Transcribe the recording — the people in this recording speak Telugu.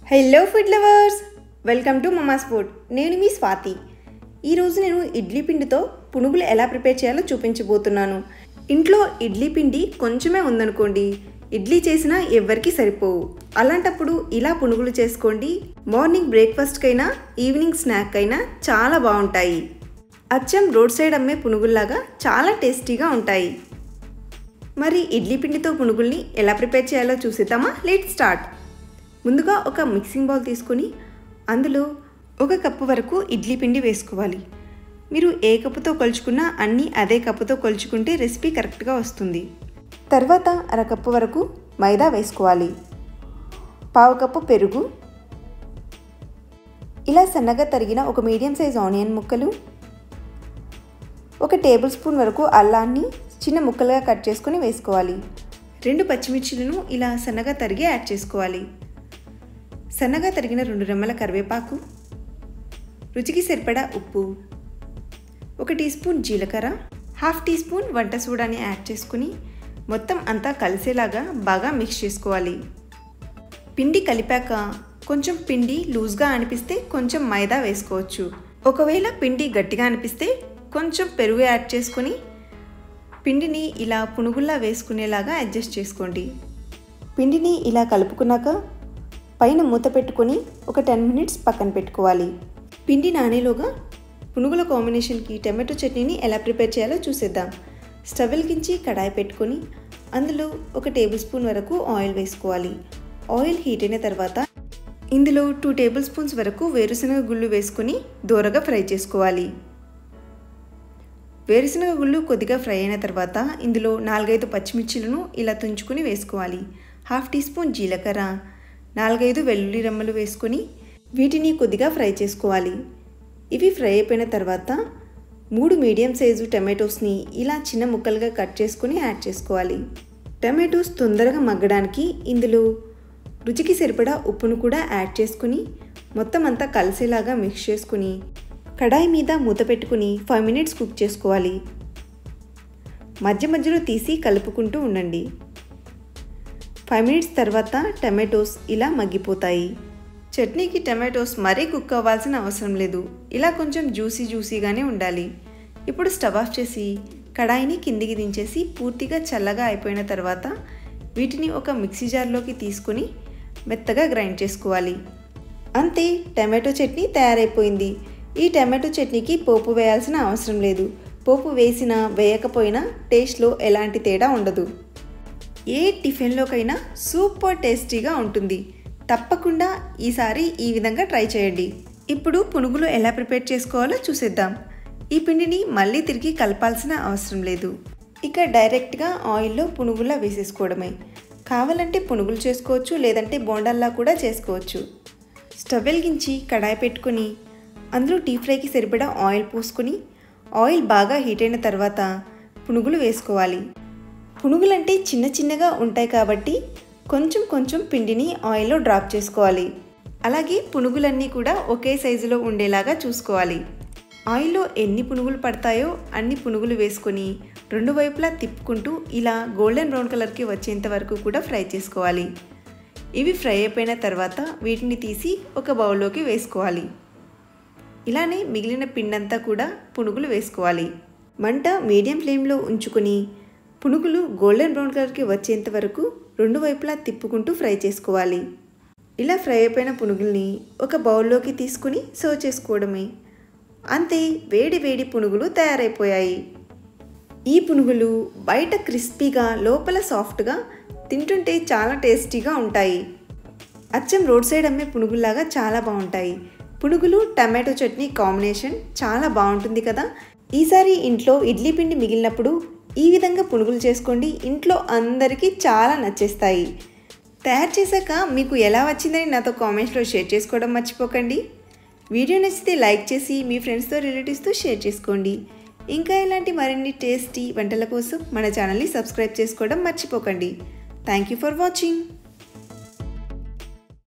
Hello food lovers, welcome to Mama's food. నేను మీ స్వాతి. ఈరోజు నేను ఇడ్లీ పిండితో పునుగులు ఎలా ప్రిపేర్ చేయాలో చూపించబోతున్నాను. ఇంట్లో ఇడ్లీ పిండి కొంచెమే ఉందనుకోండి, ఇడ్లీ చేసినా ఎవరికి సరిపోవు. అలాంటప్పుడు ఇలా పునుగులు చేసుకోండి. మార్నింగ్ బ్రేక్ఫాస్ట్కైనా ఈవినింగ్ స్నాక్ అయినా చాలా బాగుంటాయి. అచ్చం రోడ్ సైడ్ అమ్మే పునుగుల్లాగా చాలా టేస్టీగా ఉంటాయి. మరి ఇడ్లీ పిండితో పునుగుల్ని ఎలా ప్రిపేర్ చేయాలో చూసేద్దామా? Let's start. ముందుగా ఒక మిక్సింగ్ బౌల్ తీసుకొని అందులో 1 కప్పు వరకు ఇడ్లీ పిండి వేసుకోవాలి. మీరు ఏ కప్పుతో కొలుచుకున్నా అన్నీ అదే కప్పుతో కొలుచుకుంటే రెసిపీ కరెక్ట్గా వస్తుంది. తర్వాత 1/2 కప్పు వరకు మైదా వేసుకోవాలి. 1/2 కప్పు పెరుగు, ఇలా సన్నగా తరిగిన ఒక మీడియం సైజ్ ఆనియన్ ముక్కలు, 1 టేబుల్ స్పూన్ వరకు అల్లాన్ని చిన్న ముక్కలుగా కట్ చేసుకొని వేసుకోవాలి. 2 పచ్చిమిర్చిలను ఇలా సన్నగా తరిగి యాడ్ చేసుకోవాలి. సన్నగా తరిగిన 2 రెమ్మల కరివేపాకు, రుచికి సరిపడా ఉప్పు, 1 టీ స్పూన్ జీలకర్ర, 1/2 టీ స్పూన్ వంట సోడాని యాడ్ చేసుకుని మొత్తం అంతా కలిసేలాగా బాగా మిక్స్ చేసుకోవాలి. పిండి కలిపాక కొంచెం పిండి లూజ్గా అనిపిస్తే కొంచెం మైదా వేసుకోవచ్చు. ఒకవేళ పిండి గట్టిగా అనిపిస్తే కొంచెం పెరుగు యాడ్ చేసుకొని పిండిని ఇలా పునుగుల్లా వేసుకునేలాగా అడ్జస్ట్ చేసుకోండి. పిండిని ఇలా కలుపుకున్నాక పైన మూత పెట్టుకొని ఒక 10 మినిట్స్ పక్కన పెట్టుకోవాలి. పిండి నానేలోగా పునుగుల కాంబినేషన్కి టమాటో చట్నీని ఎలా ప్రిపేర్ చేయాలో చూసేద్దాం. స్టవ్ వెలిగించి కడాయి పెట్టుకొని అందులో 1 టేబుల్ స్పూన్ వరకు ఆయిల్ వేసుకోవాలి. ఆయిల్ హీట్ అయిన తర్వాత ఇందులో 2 టేబుల్ స్పూన్స్ వరకు వేరుశనగ గుళ్ళు వేసుకొని దోరగా ఫ్రై చేసుకోవాలి. వేరుశనగ గుళ్ళు కొద్దిగా ఫ్రై అయిన తర్వాత ఇందులో 4-5 పచ్చిమిర్చిలను ఇలా తుంచుకొని వేసుకోవాలి. 1/2 టీ స్పూన్ జీలకర్ర, 4-5 వెల్లుల్లి రెమ్మలు వేసుకొని వీటిని కొద్దిగా ఫ్రై చేసుకోవాలి. ఇవి ఫ్రై అయిపోయిన తర్వాత 3 మీడియం సైజు టమాటోస్ని ఇలా చిన్న ముక్కలుగా కట్ చేసుకొని యాడ్ చేసుకోవాలి. టమాటోస్ తొందరగా మగ్గడానికి ఇందులో రుచికి సరిపడా ఉప్పును కూడా యాడ్ చేసుకుని మొత్తం అంతా కలిసేలాగా మిక్స్ చేసుకుని కడాయి మీద మూత పెట్టుకుని 5 మినిట్స్ కుక్ చేసుకోవాలి. మధ్య మధ్యలో తీసి కలుపుకుంటూ ఉండండి. 5 మినిట్స్ తర్వాత టమాటోస్ ఇలా మగ్గిపోతాయి. చట్నీకి టమాటోస్ మరీ కుక్ అవ్వాల్సిన అవసరం లేదు. ఇలా కొంచెం జ్యూసీగానే ఉండాలి. ఇప్పుడు స్టవ్ ఆఫ్ చేసి కడాయిని కిందికి దించేసి పూర్తిగా చల్లగా అయిపోయిన తర్వాత వీటిని ఒక మిక్సీ జార్లోకి తీసుకొని మెత్తగా గ్రైండ్ చేసుకోవాలి. అంతే, టమాటో చట్నీ తయారైపోయింది. ఈ టమాటో చట్నీకి పోపు వేయాల్సిన అవసరం లేదు. పోపు వేసినా వేయకపోయినా టేస్ట్లో ఎలాంటి తేడా ఉండదు. ఏ టిఫిన్లోకైనా సూపర్ టేస్టీగా ఉంటుంది. తప్పకుండా ఈసారి ఈ విధంగా ట్రై చేయండి. ఇప్పుడు పునుగులు ఎలా ప్రిపేర్ చేసుకోవాలో చూసేద్దాం. ఈ పిండిని మళ్ళీ తిరిగి కలపాల్సిన అవసరం లేదు. ఇక డైరెక్ట్గా ఆయిల్లో పునుగుల్లా వేసేసుకోవడమే. కావాలంటే పునుగులు చేసుకోవచ్చు, లేదంటే బోండాల్లా కూడా చేసుకోవచ్చు. స్టవ్ వెలిగించి కడాయి పెట్టుకొని అందులో డీప్ ఫ్రైకి సరిపడా ఆయిల్ పోసుకొని ఆయిల్ బాగా హీట్ అయిన తర్వాత పునుగులు వేసుకోవాలి. పునుగులంటే చిన్నగా ఉంటాయి కాబట్టి కొంచెం పిండిని ఆయిల్లో డ్రాప్ చేసుకోవాలి. అలాగే పునుగులన్నీ కూడా ఒకే సైజులో ఉండేలాగా చూసుకోవాలి. ఆయిల్లో ఎన్ని పునుగులు పడతాయో అన్ని పునుగులు వేసుకొని 2 వైపులా తిప్పుకుంటూ ఇలా గోల్డెన్ బ్రౌన్ కలర్కి వచ్చేంత వరకు కూడా ఫ్రై చేసుకోవాలి. ఇవి ఫ్రై అయిపోయిన తర్వాత వీటిని తీసి ఒక బౌల్లోకి వేసుకోవాలి. ఇలానే మిగిలిన పిండంతా కూడా పునుగులు వేసుకోవాలి. మంట మీడియం ఫ్లేమ్లో ఉంచుకొని పునుగులు గోల్డెన్ బ్రౌన్ కలర్కి వచ్చేంత వరకు 2 వైపులా తిప్పుకుంటూ ఫ్రై చేసుకోవాలి. ఇలా ఫ్రై అయిపోయిన పునుగుల్ని ఒక బౌల్లోకి తీసుకుని సర్వ్ చేసుకోవడమే. అంతే, వేడి పునుగులు తయారైపోయాయి. ఈ పునుగులు బయట క్రిస్పీగా లోపల సాఫ్ట్గా, తింటుంటే చాలా టేస్టీగా ఉంటాయి. అచ్చం రోడ్ సైడ్ అమ్మే పునుగుల్లాగా చాలా బాగుంటాయి. పునుగులు టమాటో చట్నీ కాంబినేషన్ చాలా బాగుంటుంది కదా. ఈసారి ఇంట్లో ఇడ్లీ పిండి మిగిలినప్పుడు ఈ విధంగా పునుగులు చేసుకోండి. ఇంట్లో అందరికీ చాలా నచ్చేస్తాయి. తయారు చేశాక మీకు ఎలా వచ్చిందని నాతో కామెంట్స్లో షేర్ చేసుకోవడం మర్చిపోకండి. వీడియో నచ్చితే లైక్ చేసి మీ ఫ్రెండ్స్తో రిలేటివ్స్తో షేర్ చేసుకోండి. ఇంకా ఇలాంటి మరిన్ని టేస్టీ వంటల కోసం మన ఛానల్ని సబ్స్క్రైబ్ చేసుకోవడం మర్చిపోకండి. Thank you for watching.